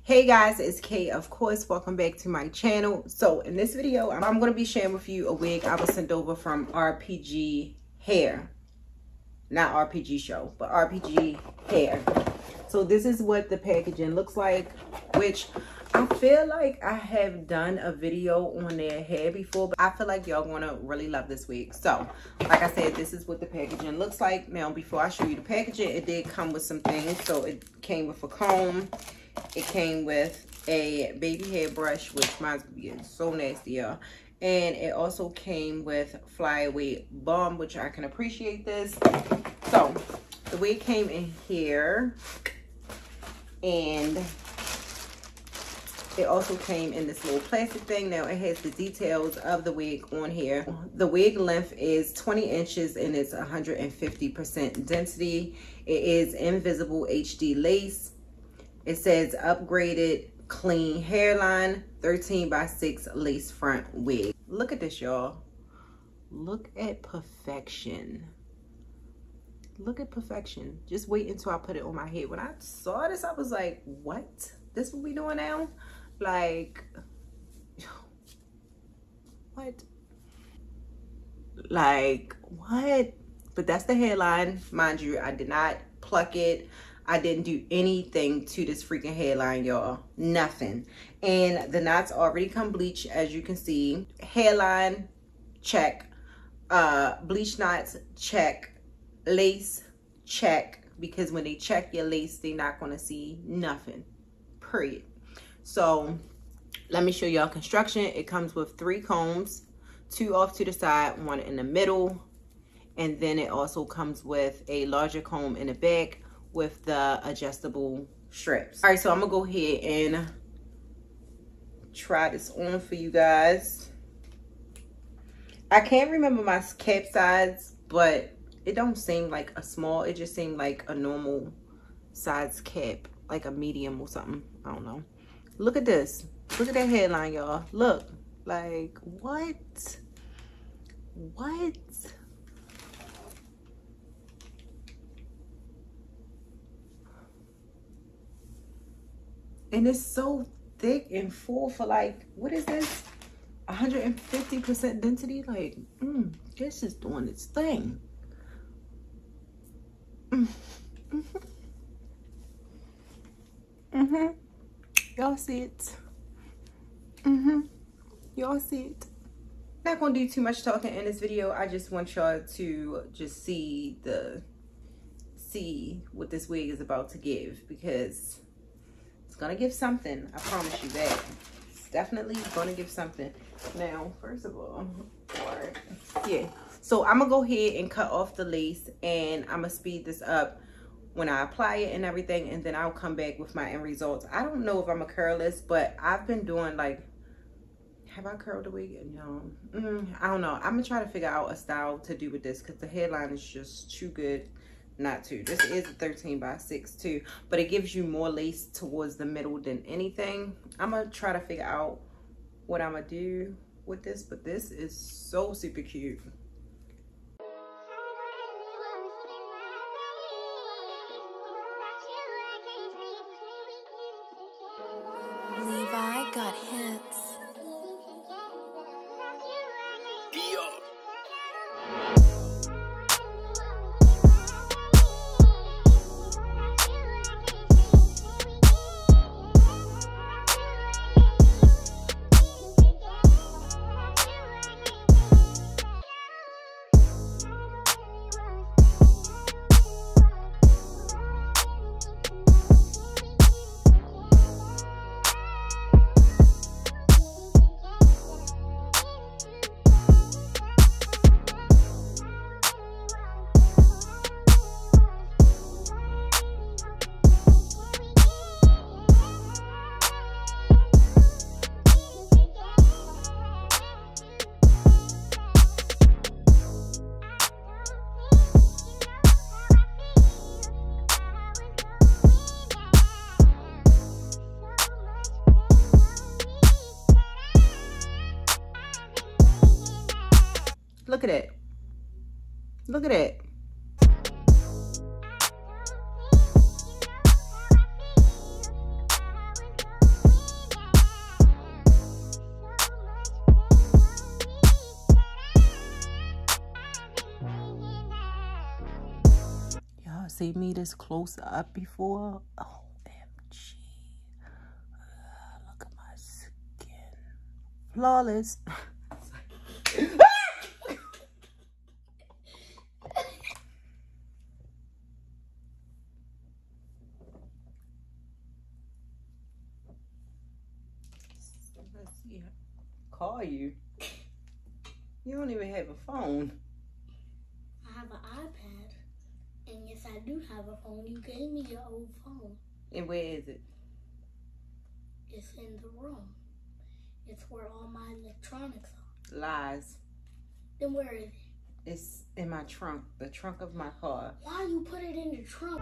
Hey guys, it's Kay, of course. Welcome back to my channel. So in this video, I'm going to be sharing with you a wig I was sent over from RPGHAIR. Not RPG show, but RPGHAIR. So this is what the packaging looks like, which I feel like I have done a video on their hair before, but I feel like y'all gonna really love this wig. So like I said, this is what the packaging looks like. Now before I show you the packaging, it did come with some things. So it came with a comb, it came with a baby hair brush, which mine's getting so nasty, y'all. And it also came with flyaway balm, which I can appreciate this. So the wig came in here, and it also came in this little plastic thing. Now it has the details of the wig on here. The wig length is 20 inches and it's 150% density. It is invisible HD lace. It says upgraded clean hairline, 13x6 lace front wig. Look at this, y'all. Look at perfection. Look at perfection. Just wait until I put it on my head. When I saw this, I was like, what? This what we doing now? Like, what? Like, what? But that's the hairline. Mind you, I did not pluck it. I didn't do anything to this freaking hairline, y'all. Nothing. And the knots already come bleached, as you can see. Hairline, check. Bleach knots, check. Lace, check. Because when they check your lace, they're not going to see nothing. Period. So let me show y'all construction. It comes with 3 combs, 2 off to the side, 1 in the middle, and then it also comes with a larger comb in the back with the adjustable strips. All right, so I'm gonna go ahead and try this on for you guys. I can't remember my cap size, but it don't seem like a small, it just seemed like a normal size cap, like a medium or something. I don't know. Look at this. Look at that hairline, y'all. Look. Like, what? What? And it's so thick and full for like, what is this? 150% density? Like, this is doing its thing. Y'all see it? Y'all see it? Not gonna do too much talking in this video. I just want y'all to just see what this wig is about to give, because it's gonna give something. I promise you that. It's definitely gonna give something. Now, first of all, yeah. So I'm gonna go ahead and cut off the lace, and I'm gonna speed this up when I apply it and everything, and then I'll come back with my end results. I don't know if I'm a curl this, but I've been doing like, have I curled the wig? No. I don't know. I'm gonna try to figure out a style to do with this, because the hairline is just too good not to. This is a 13x6 too, but it gives you more lace towards the middle than anything. I'm gonna try to figure out what I'm gonna do with this, but this is so super cute. Levi got hits. Look at it. Look at it. seen me this close up before. OMG. Look at my skin. Flawless. Let's see. Call you. You don't even have a phone. I have an iPad. And yes, I do have a phone. You gave me your old phone. And where is it? It's in the room. It's where all my electronics are. Lies. Then where is it? It's in my trunk. The trunk of my car. Why you put it in the trunk?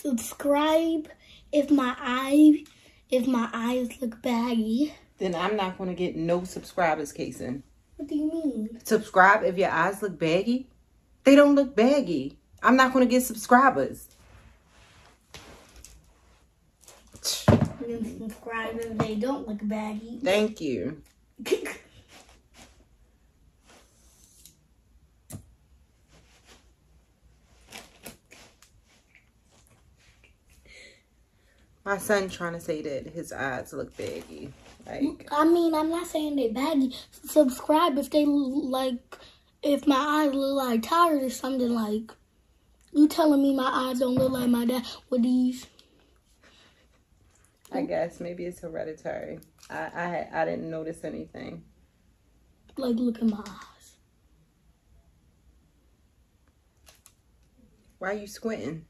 Subscribe if my eyes look baggy. Then I'm not going to get no subscribers, Kason. What do you mean? Subscribe if your eyes look baggy? They don't look baggy. I'm not going to get subscribers. Then subscribe if they don't look baggy. Thank you. My son trying to say that his eyes look baggy. Like, I mean, I'm not saying they baggy. Subscribe if they like, if my eyes look like tired or something. Like, you telling me my eyes don't look like my dad with these? I guess maybe it's hereditary. I didn't notice anything. Like, look at my eyes. Why are you squinting?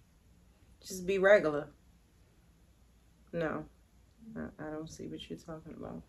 Just be regular. No, I don't see what you're talking about.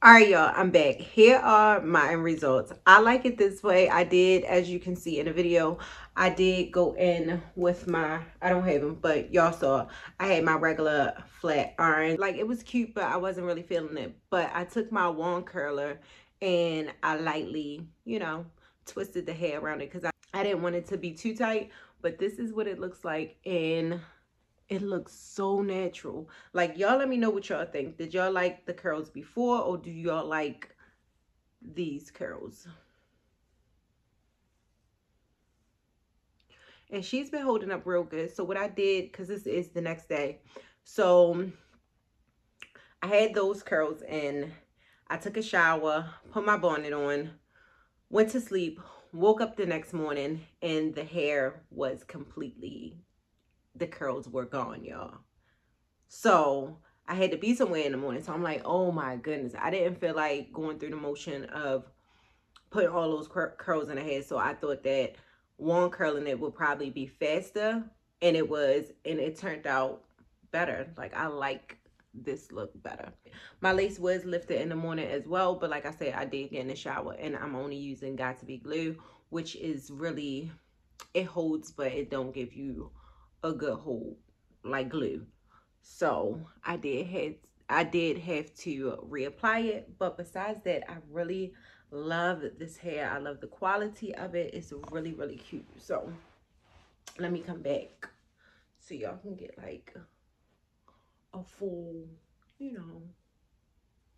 All right, y'all, I'm back. Here are my end results. I like it this way. I did, as you can see in the video, I did go in with my, I don't have them, but y'all saw, I had my regular flat iron. Like, it was cute, but I wasn't really feeling it. But I took my wand curler and I lightly, you know, twisted the hair around it because I didn't want it to be too tight. But this is what it looks like, and it looks so natural. Like, y'all let me know what y'all think. Did y'all like the curls before, or do y'all like these curls? And she's been holding up real good. So what I did, because this is the next day, so I had those curls and I took a shower, put my bonnet on, went to sleep, woke up the next morning, and the hair was completely, the curls were gone, y'all. So I had to be somewhere in the morning. So I'm like, oh my goodness, I didn't feel like going through the motion of putting all those curls in the head. So I thought that one curling it would probably be faster, and it was, and it turned out better. Like, I like this look better. My lace was lifted in the morning as well, but like I said, I did get in the shower, and I'm only using got2b glue, which is really, it holds, but it don't give you a good hold like glue. So I did have to reapply it, but besides that, I really love this hair. I love the quality of it. It's really, really cute. So let me come back so y'all can get like a full, you know.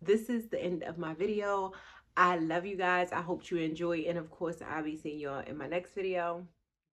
This is the end of my video. I love you guys. I hope you enjoy, and of course I'll be seeing y'all in my next video.